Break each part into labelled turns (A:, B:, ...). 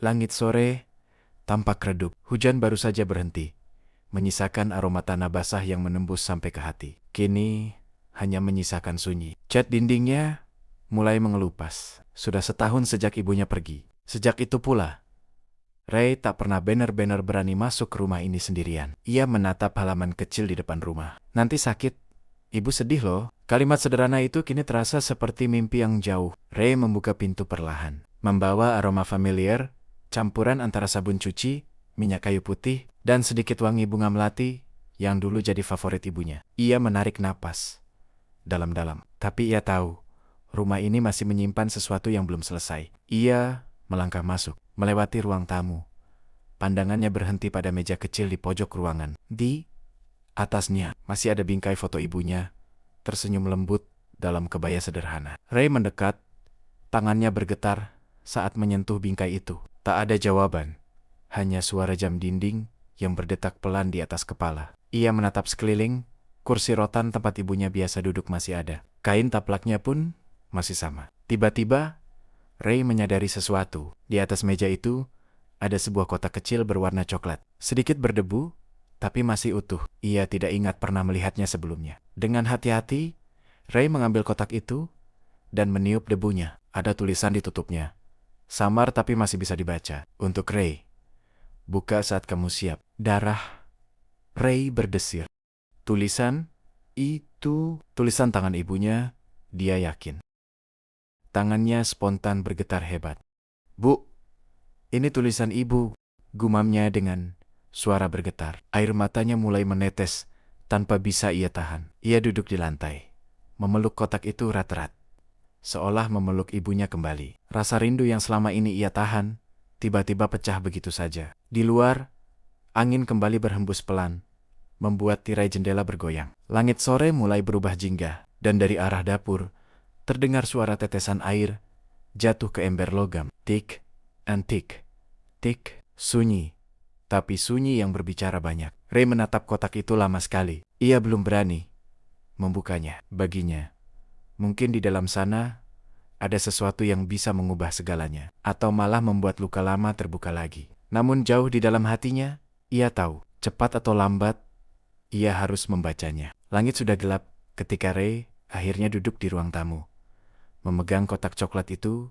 A: Langit sore tampak redup. Hujan baru saja berhenti, menyisakan aroma tanah basah yang menembus sampai ke hati. Kini hanya menyisakan sunyi. Cat dindingnya mulai mengelupas. Sudah setahun sejak ibunya pergi. Sejak itu pula, Ray tak pernah benar-benar berani masuk ke rumah ini sendirian. Ia menatap halaman kecil di depan rumah. Nanti sakit. Ibu sedih loh. Kalimat sederhana itu kini terasa seperti mimpi yang jauh. Ray membuka pintu perlahan, membawa aroma familiar, campuran antara sabun cuci, minyak kayu putih, dan sedikit wangi bunga melati yang dulu jadi favorit ibunya. Ia menarik napas dalam-dalam. Tapi ia tahu, rumah ini masih menyimpan sesuatu yang belum selesai. Ia melangkah masuk, melewati ruang tamu. Pandangannya berhenti pada meja kecil di pojok ruangan. Di atasnya masih ada bingkai foto ibunya, tersenyum lembut dalam kebaya sederhana. Ray mendekat, tangannya bergetar saat menyentuh bingkai itu. Tak ada jawaban, hanya suara jam dinding yang berdetak pelan di atas kepala. Ia menatap sekeliling, kursi rotan tempat ibunya biasa duduk masih ada. Kain taplaknya pun masih sama. Tiba-tiba, Ray menyadari sesuatu. Di atas meja itu, ada sebuah kotak kecil berwarna coklat. Sedikit berdebu, tapi masih utuh. Ia tidak ingat pernah melihatnya sebelumnya. Dengan hati-hati, Ray mengambil kotak itu dan meniup debunya. Ada tulisan di tutupnya. Samar tapi masih bisa dibaca. Untuk Ray. Buka saat kamu siap. Darah. Ray berdesir. Tulisan itu tulisan tangan ibunya, dia yakin. Tangannya spontan bergetar hebat. Bu, ini tulisan ibu, gumamnya dengan suara bergetar. Air matanya mulai menetes tanpa bisa ia tahan. Ia duduk di lantai, memeluk kotak itu erat-erat, seolah memeluk ibunya kembali. Rasa rindu yang selama ini ia tahan, tiba-tiba pecah begitu saja. Di luar, angin kembali berhembus pelan, membuat tirai jendela bergoyang. Langit sore mulai berubah jingga, dan dari arah dapur, terdengar suara tetesan air jatuh ke ember logam. Tik and tik, tik, sunyi. Tapi sunyi yang berbicara banyak. Ray menatap kotak itu lama sekali. Ia belum berani membukanya. Baginya, mungkin di dalam sana ada sesuatu yang bisa mengubah segalanya, atau malah membuat luka lama terbuka lagi. Namun jauh di dalam hatinya, ia tahu, cepat atau lambat, ia harus membacanya. Langit sudah gelap ketika Ray akhirnya duduk di ruang tamu, memegang kotak coklat itu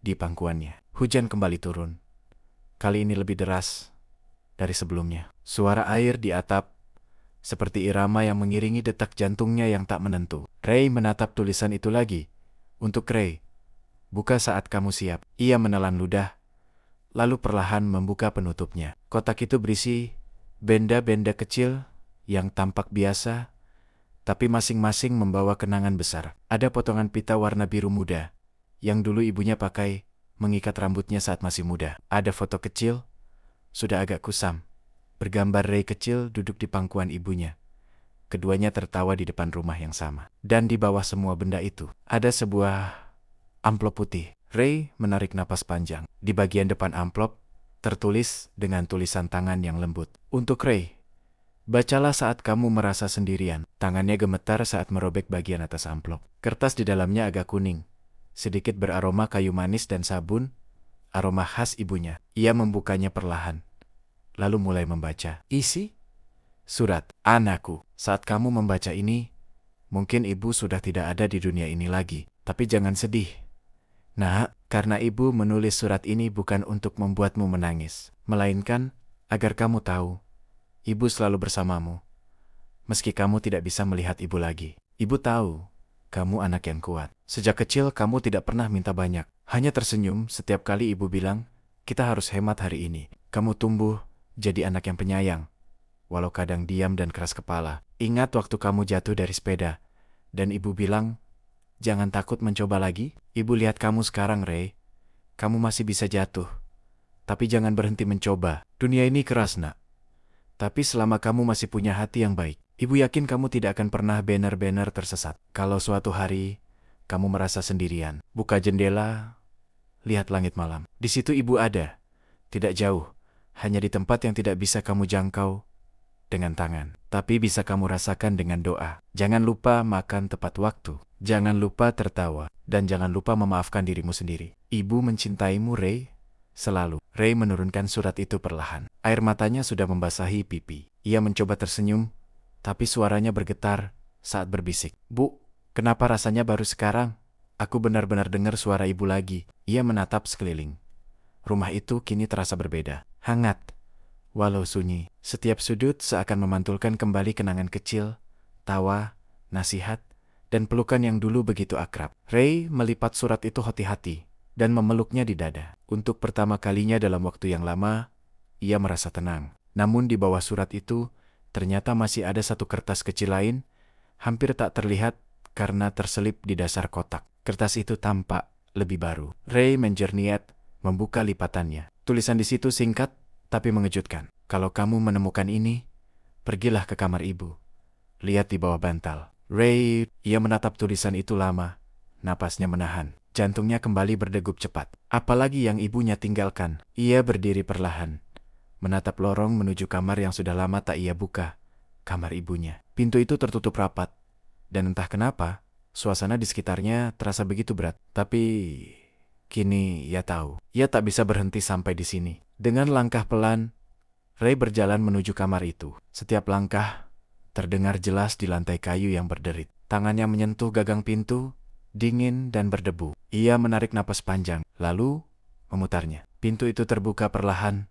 A: di pangkuannya. Hujan kembali turun. Kali ini lebih deras dari sebelumnya. Suara air di atap seperti irama yang mengiringi detak jantungnya yang tak menentu. Ray menatap tulisan itu lagi. Untuk Ray. Buka saat kamu siap. Ia menelan ludah, lalu perlahan membuka penutupnya. Kotak itu berisi benda-benda kecil yang tampak biasa, tapi masing-masing membawa kenangan besar. Ada potongan pita warna biru muda, yang dulu ibunya pakai mengikat rambutnya saat masih muda. Ada foto kecil, sudah agak kusam, bergambar Ray kecil duduk di pangkuan ibunya. Keduanya tertawa di depan rumah yang sama. Dan di bawah semua benda itu, ada sebuah amplop putih. Ray menarik napas panjang. Di bagian depan amplop, tertulis dengan tulisan tangan yang lembut. Untuk Ray. Bacalah saat kamu merasa sendirian. Tangannya gemetar saat merobek bagian atas amplop. Kertas di dalamnya agak kuning, sedikit beraroma kayu manis dan sabun, aroma khas ibunya. Ia membukanya perlahan, lalu mulai membaca. Isi? Surat. Anakku, saat kamu membaca ini, mungkin ibu sudah tidak ada di dunia ini lagi. Tapi jangan sedih. Nah, karena ibu menulis surat ini bukan untuk membuatmu menangis, melainkan agar kamu tahu, ibu selalu bersamamu, meski kamu tidak bisa melihat ibu lagi. Ibu tahu, kamu anak yang kuat. Sejak kecil kamu tidak pernah minta banyak, hanya tersenyum setiap kali ibu bilang, kita harus hemat hari ini. Kamu tumbuh jadi anak yang penyayang, walau kadang diam dan keras kepala. Ingat waktu kamu jatuh dari sepeda, dan ibu bilang, jangan takut mencoba lagi. Ibu lihat kamu sekarang, Ray. Kamu masih bisa jatuh, tapi jangan berhenti mencoba. Dunia ini keras, nak. Tapi selama kamu masih punya hati yang baik, ibu yakin kamu tidak akan pernah benar-benar tersesat. Kalau suatu hari kamu merasa sendirian, buka jendela, lihat langit malam. Di situ ibu ada, tidak jauh, hanya di tempat yang tidak bisa kamu jangkau dengan tangan, tapi bisa kamu rasakan dengan doa. Jangan lupa makan tepat waktu, jangan lupa tertawa, dan jangan lupa memaafkan dirimu sendiri. Ibu mencintaimu, Ray. Selalu. Ray menurunkan surat itu perlahan. Air matanya sudah membasahi pipi. Ia mencoba tersenyum, tapi suaranya bergetar saat berbisik. Bu, kenapa rasanya baru sekarang? Aku benar-benar dengar suara ibu lagi. Ia menatap sekeliling. Rumah itu kini terasa berbeda. Hangat. Walau sunyi, setiap sudut seakan memantulkan kembali kenangan kecil, tawa, nasihat, dan pelukan yang dulu begitu akrab. Ray melipat surat itu hati-hati dan memeluknya di dada. Untuk pertama kalinya dalam waktu yang lama, ia merasa tenang. Namun di bawah surat itu, ternyata masih ada satu kertas kecil lain, hampir tak terlihat karena terselip di dasar kotak. Kertas itu tampak lebih baru. Ray menjerniat, membuka lipatannya. Tulisan di situ singkat, tapi mengejutkan. Kalau kamu menemukan ini, pergilah ke kamar ibu. Lihat di bawah bantal. Ray, ia menatap tulisan itu lama. Napasnya menahan. Jantungnya kembali berdegup cepat. Apalagi yang ibunya tinggalkan. Ia berdiri perlahan. Menatap lorong menuju kamar yang sudah lama tak ia buka. Kamar ibunya. Pintu itu tertutup rapat. Dan entah kenapa, suasana di sekitarnya terasa begitu berat. Tapi kini ia tahu. Ia tak bisa berhenti sampai di sini. Dengan langkah pelan, Ray berjalan menuju kamar itu. Setiap langkah terdengar jelas di lantai kayu yang berderit. Tangannya menyentuh gagang pintu, dingin dan berdebu. Ia menarik napas panjang, lalu memutarnya. Pintu itu terbuka perlahan,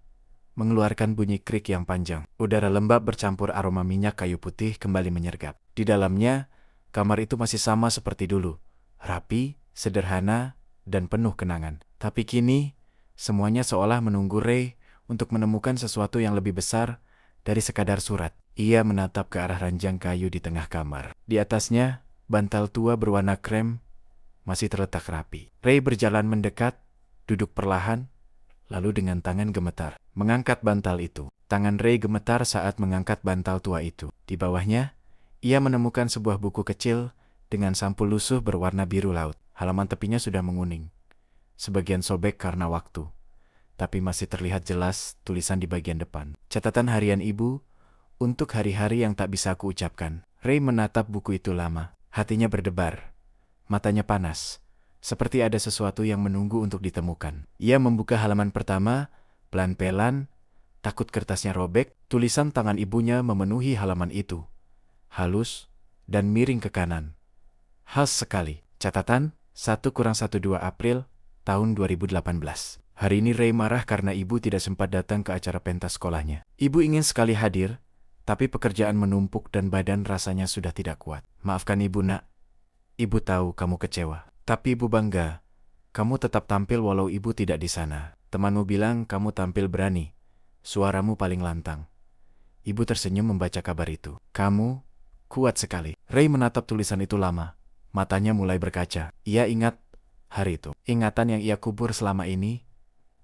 A: mengeluarkan bunyi krik yang panjang. Udara lembab bercampur aroma minyak kayu putih kembali menyergap. Di dalamnya, kamar itu masih sama seperti dulu. Rapi, sederhana, dan penuh kenangan. Tapi kini, semuanya seolah menunggu Ray untuk menemukan sesuatu yang lebih besar dari sekadar surat. Ia menatap ke arah ranjang kayu di tengah kamar. Di atasnya, bantal tua berwarna krem masih terletak rapi. Ray berjalan mendekat, duduk perlahan, lalu dengan tangan gemetar mengangkat bantal itu. Tangan Ray gemetar saat mengangkat bantal tua itu. Di bawahnya, ia menemukan sebuah buku kecil dengan sampul lusuh berwarna biru laut. Halaman tepinya sudah menguning. Sebagian sobek karena waktu, tapi masih terlihat jelas tulisan di bagian depan. Catatan harian ibu untuk hari-hari yang tak bisa aku ucapkan. Ray menatap buku itu lama. Hatinya berdebar. Matanya panas. Seperti ada sesuatu yang menunggu untuk ditemukan. Ia membuka halaman pertama, pelan-pelan, takut kertasnya robek. Tulisan tangan ibunya memenuhi halaman itu. Halus dan miring ke kanan. Khas sekali. Catatan, 1-12 April tahun 2018. Hari ini Ray marah karena ibu tidak sempat datang ke acara pentas sekolahnya. Ibu ingin sekali hadir, tapi pekerjaan menumpuk dan badan rasanya sudah tidak kuat. Maafkan ibu, nak. Ibu tahu kamu kecewa. Tapi ibu bangga. Kamu tetap tampil walau ibu tidak di sana. Temanmu bilang kamu tampil berani. Suaramu paling lantang. Ibu tersenyum membaca kabar itu. Kamu kuat sekali. Ray menatap tulisan itu lama. Matanya mulai berkaca. Ia ingat hari itu. Ingatan yang ia kubur selama ini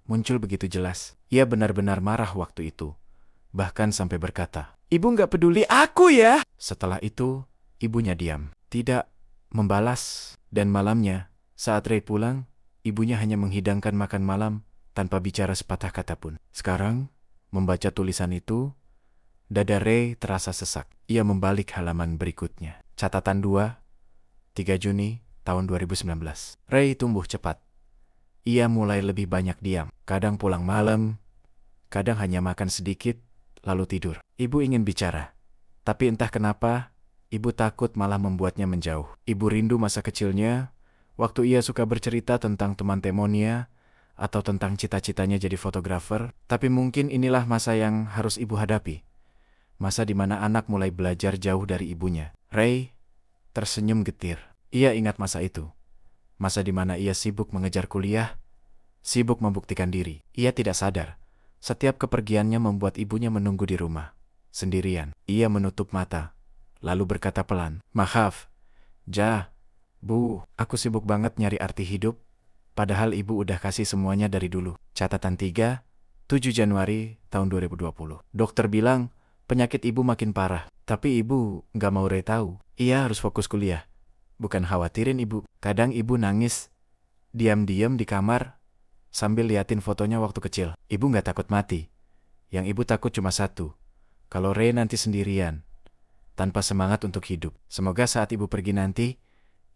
A: muncul begitu jelas. Ia benar-benar marah waktu itu. Bahkan sampai berkata, "Ibu nggak peduli aku ya." Setelah itu, ibunya diam. Tidak membalas. Dan malamnya, saat Ray pulang, ibunya hanya menghidangkan makan malam tanpa bicara sepatah kata pun. Sekarang, membaca tulisan itu, dada Ray terasa sesak. Ia membalik halaman berikutnya. Catatan 2, 3 Juni tahun 2019. Ray tumbuh cepat. Ia mulai lebih banyak diam. Kadang pulang malam, kadang hanya makan sedikit, lalu tidur. Ibu ingin bicara. Tapi entah kenapa, ibu takut malah membuatnya menjauh. Ibu rindu masa kecilnya, waktu ia suka bercerita tentang teman temannya, atau tentang cita-citanya jadi fotografer. Tapi mungkin inilah masa yang harus ibu hadapi. Masa di mana anak mulai belajar jauh dari ibunya. Ray tersenyum getir. Ia ingat masa itu. Masa di mana ia sibuk mengejar kuliah, sibuk membuktikan diri. Ia tidak sadar. Setiap kepergiannya membuat ibunya menunggu di rumah. Sendirian. Ia menutup mata, lalu berkata pelan, "Maaf, Bu, aku sibuk banget nyari arti hidup, padahal ibu udah kasih semuanya dari dulu." Catatan 3, 7 Januari tahun 2020. Dokter bilang, penyakit ibu makin parah, tapi ibu nggak mau Ray tahu. Ia harus fokus kuliah. Bukan khawatirin ibu. Kadang ibu nangis, diam-diam di kamar, sambil liatin fotonya waktu kecil. Ibu nggak takut mati. Yang ibu takut cuma satu, kalau Ray nanti sendirian, tanpa semangat untuk hidup. Semoga saat ibu pergi nanti,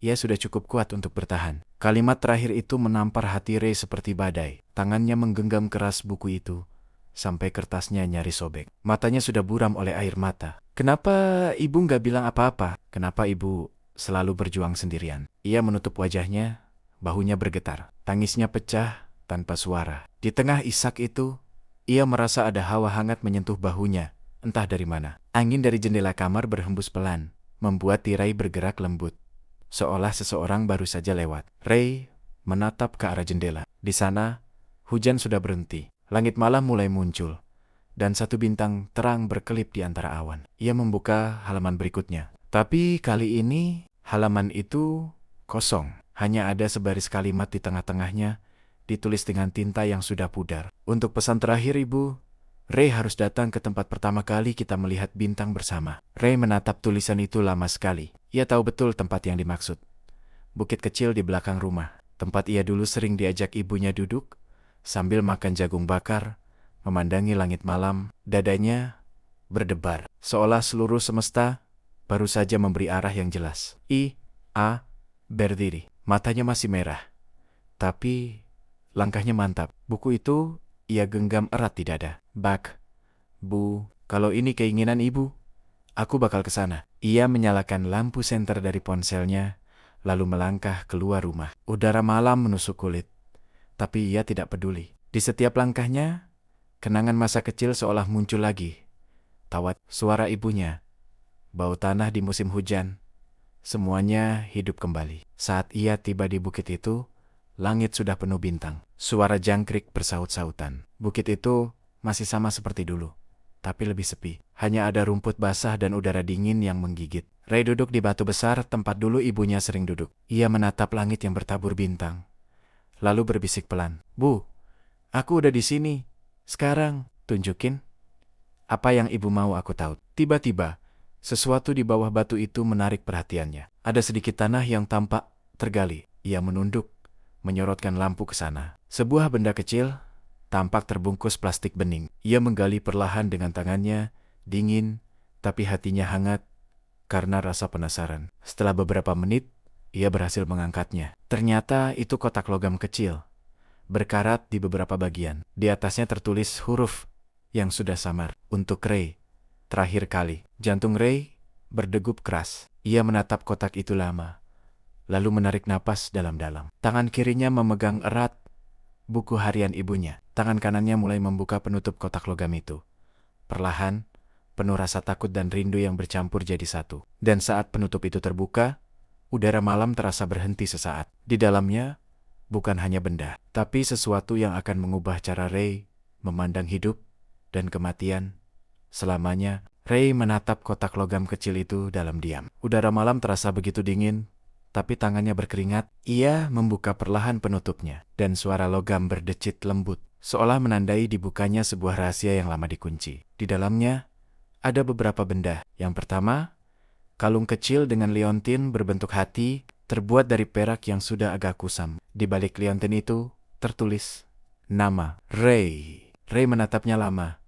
A: ia sudah cukup kuat untuk bertahan. Kalimat terakhir itu menampar hati Ray seperti badai. Tangannya menggenggam keras buku itu, sampai kertasnya nyaris sobek. Matanya sudah buram oleh air mata. Kenapa ibu nggak bilang apa-apa? Kenapa ibu selalu berjuang sendirian? Ia menutup wajahnya, bahunya bergetar. Tangisnya pecah tanpa suara. Di tengah isak itu, ia merasa ada hawa hangat menyentuh bahunya, entah dari mana. Angin dari jendela kamar berhembus pelan, membuat tirai bergerak lembut, seolah seseorang baru saja lewat. Ray menatap ke arah jendela. Di sana, hujan sudah berhenti. Langit malam mulai muncul, dan satu bintang terang berkelip di antara awan. Ia membuka halaman berikutnya. Tapi kali ini, halaman itu kosong. Hanya ada sebaris kalimat di tengah-tengahnya, ditulis dengan tinta yang sudah pudar. Untuk pesan terakhir, Ibu, Ray harus datang ke tempat pertama kali kita melihat bintang bersama. Ray menatap tulisan itu lama sekali. Ia tahu betul tempat yang dimaksud. Bukit kecil di belakang rumah. Tempat ia dulu sering diajak ibunya duduk, sambil makan jagung bakar, memandangi langit malam. Dadanya berdebar, seolah seluruh semesta baru saja memberi arah yang jelas. Ia berdiri. Matanya masih merah, tapi langkahnya mantap. Buku itu ia genggam erat di dada. Bu, kalau ini keinginan ibu, aku bakal ke sana. Ia menyalakan lampu senter dari ponselnya, lalu melangkah keluar rumah. Udara malam menusuk kulit, tapi ia tidak peduli. Di setiap langkahnya, kenangan masa kecil seolah muncul lagi. Tawat suara ibunya, bau tanah di musim hujan, semuanya hidup kembali. Saat ia tiba di bukit itu, langit sudah penuh bintang. Suara jangkrik bersaut-sautan. Bukit itu masih sama seperti dulu, tapi lebih sepi. Hanya ada rumput basah dan udara dingin yang menggigit. Ray duduk di batu besar tempat dulu ibunya sering duduk. Ia menatap langit yang bertabur bintang, lalu berbisik pelan. Bu, aku udah di sini. Sekarang, tunjukin apa yang ibu mau aku tahu. Tiba-tiba, sesuatu di bawah batu itu menarik perhatiannya. Ada sedikit tanah yang tampak tergali. Ia menunduk, menyorotkan lampu ke sana. Sebuah benda kecil, tampak terbungkus plastik bening. Ia menggali perlahan dengan tangannya, dingin, tapi hatinya hangat karena rasa penasaran. Setelah beberapa menit, ia berhasil mengangkatnya. Ternyata itu kotak logam kecil, berkarat di beberapa bagian. Di atasnya tertulis huruf yang sudah samar. Untuk Ray. Terakhir kali. Jantung Ray berdegup keras. Ia menatap kotak itu lama, lalu menarik napas dalam-dalam. Tangan kirinya memegang erat buku harian ibunya. Tangan kanannya mulai membuka penutup kotak logam itu. Perlahan, penuh rasa takut dan rindu yang bercampur jadi satu. Dan saat penutup itu terbuka, udara malam terasa berhenti sesaat. Di dalamnya, bukan hanya benda, tapi sesuatu yang akan mengubah cara Ray memandang hidup dan kematian selamanya. Ray menatap kotak logam kecil itu dalam diam. Udara malam terasa begitu dingin, tapi tangannya berkeringat. Ia membuka perlahan penutupnya, dan suara logam berdecit lembut, seolah menandai dibukanya sebuah rahasia yang lama dikunci. Di dalamnya, ada beberapa benda. Yang pertama, kalung kecil dengan liontin berbentuk hati, terbuat dari perak yang sudah agak kusam. Di balik liontin itu, tertulis nama Ray. Ray menatapnya lama,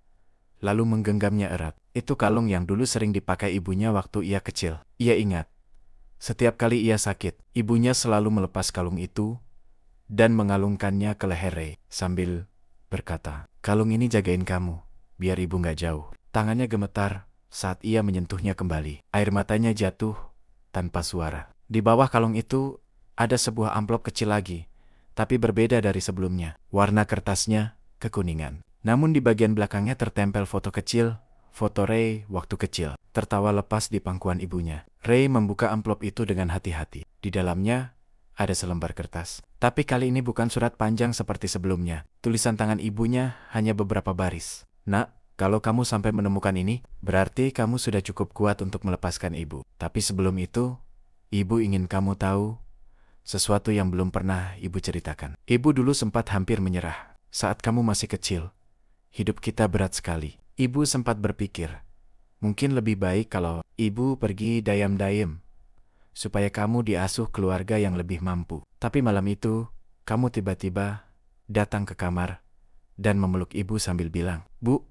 A: lalu menggenggamnya erat. Itu kalung yang dulu sering dipakai ibunya waktu ia kecil. Ia ingat, setiap kali ia sakit, ibunya selalu melepas kalung itu dan mengalungkannya ke leher Ray, sambil berkata, kalung ini jagain kamu, biar ibu nggak jauh. Tangannya gemetar saat ia menyentuhnya kembali. Air matanya jatuh tanpa suara. Di bawah kalung itu ada sebuah amplop kecil lagi, tapi berbeda dari sebelumnya. Warna kertasnya kekuningan. Namun di bagian belakangnya tertempel foto kecil, foto Ray waktu kecil, tertawa lepas di pangkuan ibunya. Ray membuka amplop itu dengan hati-hati. Di dalamnya ada selembar kertas. Tapi kali ini bukan surat panjang seperti sebelumnya. Tulisan tangan ibunya hanya beberapa baris. Nak, kalau kamu sampai menemukan ini, berarti kamu sudah cukup kuat untuk melepaskan ibu. Tapi sebelum itu, ibu ingin kamu tahu sesuatu yang belum pernah ibu ceritakan. Ibu dulu sempat hampir menyerah. Saat kamu masih kecil, hidup kita berat sekali. Ibu sempat berpikir, mungkin lebih baik kalau ibu pergi dayam-dayam, supaya kamu diasuh keluarga yang lebih mampu. Tapi malam itu, kamu tiba-tiba datang ke kamar dan memeluk ibu sambil bilang, Bu,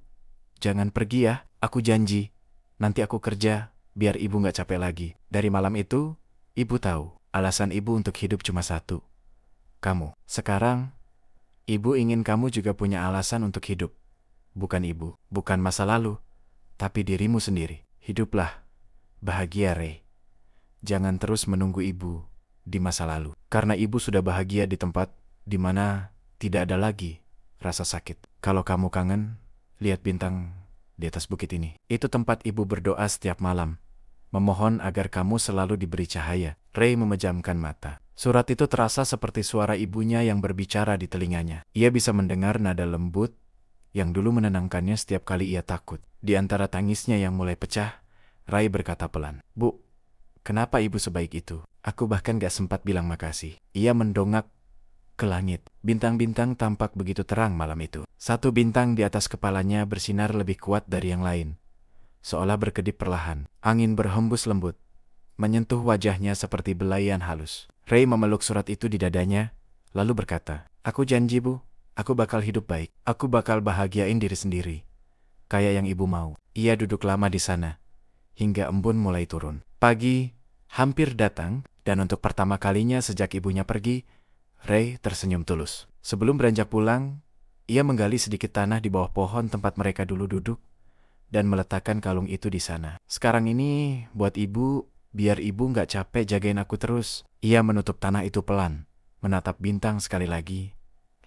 A: jangan pergi ya, aku janji. Nanti aku kerja, biar ibu nggak capek lagi. Dari malam itu, ibu tahu, alasan ibu untuk hidup cuma satu. Kamu. Sekarang, ibu ingin kamu juga punya alasan untuk hidup. Bukan ibu, bukan masa lalu, tapi dirimu sendiri. Hiduplah bahagia, Ray. Jangan terus menunggu ibu di masa lalu. Karena ibu sudah bahagia di tempat di mana tidak ada lagi rasa sakit. Kalau kamu kangen, lihat bintang di atas bukit ini. Itu tempat ibu berdoa setiap malam, memohon agar kamu selalu diberi cahaya. Ray memejamkan mata. Surat itu terasa seperti suara ibunya yang berbicara di telinganya. Ia bisa mendengar nada lembut yang dulu menenangkannya setiap kali ia takut. Di antara tangisnya yang mulai pecah, Ray berkata pelan, "Bu, kenapa ibu sebaik itu? Aku bahkan gak sempat bilang makasih." Ia mendongak ke langit. Bintang-bintang tampak begitu terang malam itu. Satu bintang di atas kepalanya bersinar lebih kuat dari yang lain, seolah berkedip perlahan. Angin berhembus lembut, menyentuh wajahnya seperti belayan halus. Ray memeluk surat itu di dadanya, lalu berkata, "Aku janji, Bu, aku bakal hidup baik. Aku bakal bahagiain diri sendiri, kayak yang ibu mau." Ia duduk lama di sana, hingga embun mulai turun. Pagi hampir datang, dan untuk pertama kalinya sejak ibunya pergi, Ray tersenyum tulus. Sebelum beranjak pulang, ia menggali sedikit tanah di bawah pohon tempat mereka dulu duduk, dan meletakkan kalung itu di sana. "Sekarang ini buat ibu, biar ibu nggak capek jagain aku terus." Ia menutup tanah itu pelan, menatap bintang sekali lagi,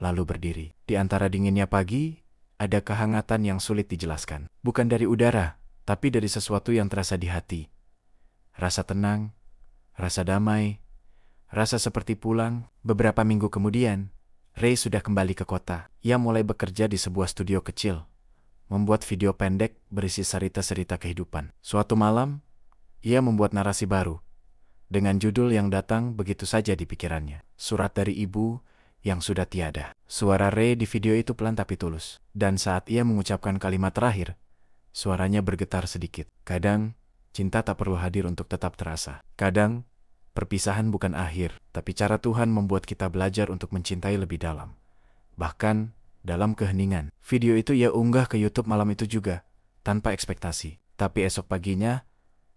A: lalu berdiri. Di antara dinginnya pagi, ada kehangatan yang sulit dijelaskan. Bukan dari udara, tapi dari sesuatu yang terasa di hati. Rasa tenang, rasa damai, rasa seperti pulang. Beberapa minggu kemudian, Ray sudah kembali ke kota. Ia mulai bekerja di sebuah studio kecil, membuat video pendek berisi cerita-cerita kehidupan. Suatu malam, ia membuat narasi baru, dengan judul yang datang begitu saja di pikirannya. Surat dari ibu yang sudah tiada. Suara Ray di video itu pelan tapi tulus. Dan saat ia mengucapkan kalimat terakhir, suaranya bergetar sedikit. Kadang, cinta tak perlu hadir untuk tetap terasa. Kadang, perpisahan bukan akhir, tapi cara Tuhan membuat kita belajar untuk mencintai lebih dalam. Bahkan, dalam keheningan. Video itu ia unggah ke YouTube malam itu juga, tanpa ekspektasi. Tapi esok paginya,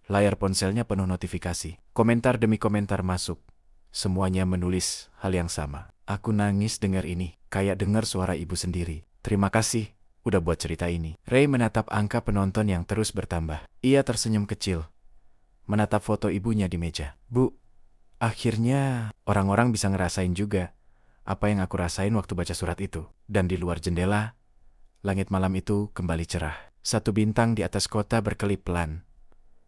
A: layar ponselnya penuh notifikasi. Komentar demi komentar masuk. Semuanya menulis hal yang sama. "Aku nangis dengar ini, kayak dengar suara ibu sendiri. Terima kasih udah buat cerita ini." Ray menatap angka penonton yang terus bertambah. Ia tersenyum kecil, menatap foto ibunya di meja. "Bu, akhirnya orang-orang bisa ngerasain juga apa yang aku rasain waktu baca surat itu." Dan di luar jendela, langit malam itu kembali cerah. Satu bintang di atas kota berkelip pelan,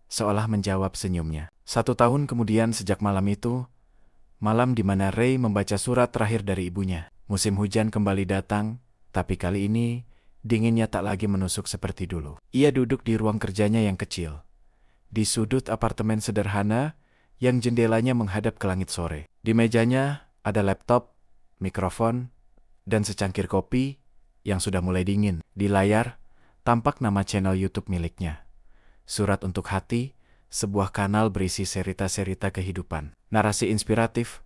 A: seolah menjawab senyumnya. 1 tahun kemudian sejak malam itu, malam di mana Ray membaca surat terakhir dari ibunya. Musim hujan kembali datang, tapi kali ini dinginnya tak lagi menusuk seperti dulu. Ia duduk di ruang kerjanya yang kecil, di sudut apartemen sederhana yang jendelanya menghadap ke langit sore. Di mejanya ada laptop, mikrofon, dan secangkir kopi yang sudah mulai dingin. Di layar tampak nama channel YouTube miliknya, Surat untuk Hati, sebuah kanal berisi cerita-cerita kehidupan, narasi inspiratif,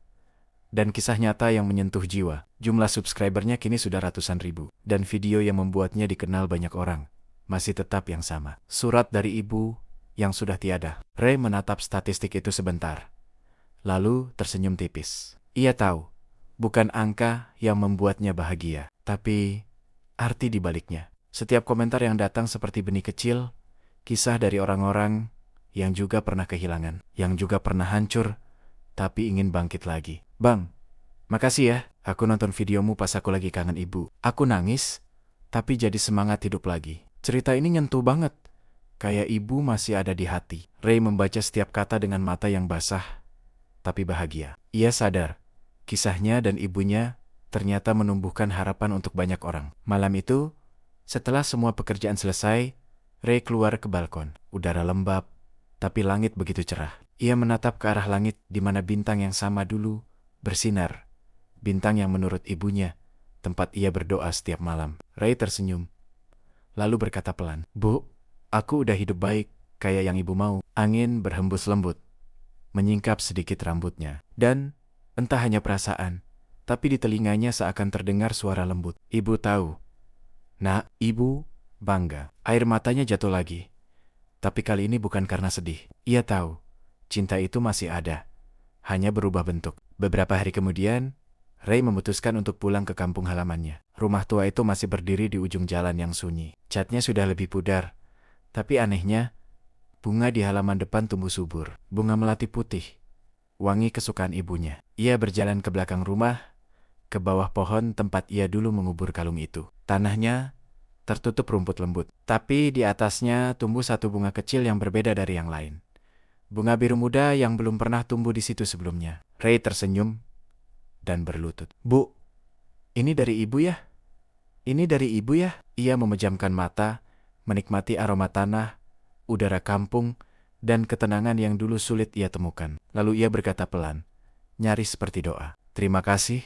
A: dan kisah nyata yang menyentuh jiwa. Jumlah subscribernya kini sudah ratusan ribu, dan video yang membuatnya dikenal banyak orang masih tetap yang sama. Surat dari ibu yang sudah tiada. Ray menatap statistik itu sebentar, lalu tersenyum tipis. Ia tahu, bukan angka yang membuatnya bahagia, tapi arti di baliknya. Setiap komentar yang datang seperti benih kecil, kisah dari orang-orang yang juga pernah kehilangan, yang juga pernah hancur, tapi ingin bangkit lagi. "Bang, makasih ya, aku nonton videomu pas aku lagi kangen ibu. Aku nangis, tapi jadi semangat hidup lagi. Cerita ini nyentuh banget, kayak ibu masih ada di hati." Ray membaca setiap kata dengan mata yang basah, tapi bahagia. Ia sadar, kisahnya dan ibunya ternyata menumbuhkan harapan untuk banyak orang. Malam itu, setelah semua pekerjaan selesai, Ray keluar ke balkon. Udara lembab, tapi langit begitu cerah. Ia menatap ke arah langit di mana bintang yang sama dulu bersinar. Bintang yang menurut ibunya, tempat ia berdoa setiap malam. Ray tersenyum, lalu berkata pelan, "Bu, aku udah hidup baik, kayak yang ibu mau." Angin berhembus lembut, menyingkap sedikit rambutnya. Dan, entah hanya perasaan, tapi di telinganya seakan terdengar suara lembut. "Ibu tahu." "Nak." Ibu bangga. Air matanya jatuh lagi. Tapi kali ini bukan karena sedih. Ia tahu, cinta itu masih ada. hanya berubah bentuk. Beberapa hari kemudian, Ray memutuskan untuk pulang ke kampung halamannya. Rumah tua itu masih berdiri di ujung jalan yang sunyi. Catnya sudah lebih pudar, tapi anehnya, bunga di halaman depan tumbuh subur. Bunga melati putih, wangi kesukaan ibunya. Ia berjalan ke belakang rumah, ke bawah pohon tempat ia dulu mengubur kalung itu. Tanahnya tertutup rumput lembut, tapi di atasnya tumbuh satu bunga kecil yang berbeda dari yang lain. Bunga biru muda yang belum pernah tumbuh di situ sebelumnya. Ray tersenyum dan berlutut. "Bu, ini dari ibu ya? Ini dari ibu ya?" Ia memejamkan mata, menikmati aroma tanah, udara kampung, dan ketenangan yang dulu sulit ia temukan. Lalu ia berkata pelan, nyaris seperti doa. "Terima kasih,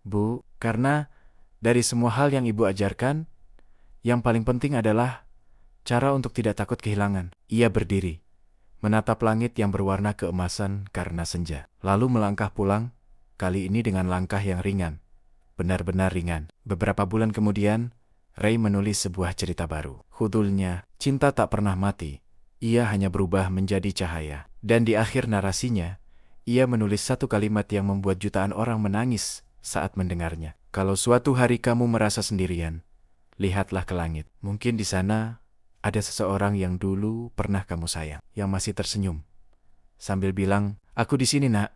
A: Bu, karena dari semua hal yang ibu ajarkan, yang paling penting adalah cara untuk tidak takut kehilangan." Ia berdiri, menatap langit yang berwarna keemasan karena senja. Lalu melangkah pulang, kali ini dengan langkah yang ringan. Benar-benar ringan. Beberapa bulan kemudian, Ray menulis sebuah cerita baru. Judulnya, Cinta Tak Pernah Mati. Ia hanya berubah menjadi cahaya. Dan di akhir narasinya, ia menulis satu kalimat yang membuat jutaan orang menangis saat mendengarnya. "Kalau suatu hari kamu merasa sendirian, lihatlah ke langit. Mungkin di sana ada seseorang yang dulu pernah kamu sayang, yang masih tersenyum sambil bilang, 'Aku di sini, Nak.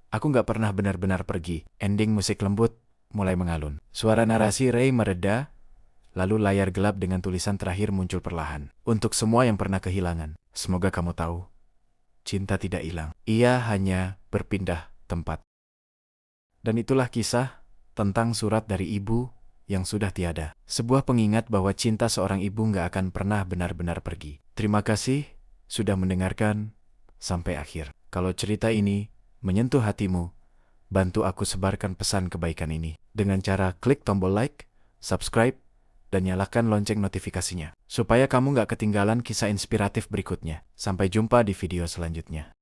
A: Aku nggak pernah benar-benar pergi.'" Ending musik lembut mulai mengalun. Suara narasi Ray mereda, lalu layar gelap dengan tulisan terakhir muncul perlahan. "Untuk semua yang pernah kehilangan, semoga kamu tahu, cinta tidak hilang. Ia hanya berpindah tempat." Dan itulah kisah tentang surat dari ibu yang sudah tiada. Sebuah pengingat bahwa cinta seorang ibu nggak akan pernah benar-benar pergi. Terima kasih sudah mendengarkan sampai akhir. Kalau cerita ini menyentuh hatimu, bantu aku sebarkan pesan kebaikan ini dengan cara klik tombol like, subscribe, dan nyalakan lonceng notifikasinya, supaya kamu nggak ketinggalan kisah inspiratif berikutnya. Sampai jumpa di video selanjutnya.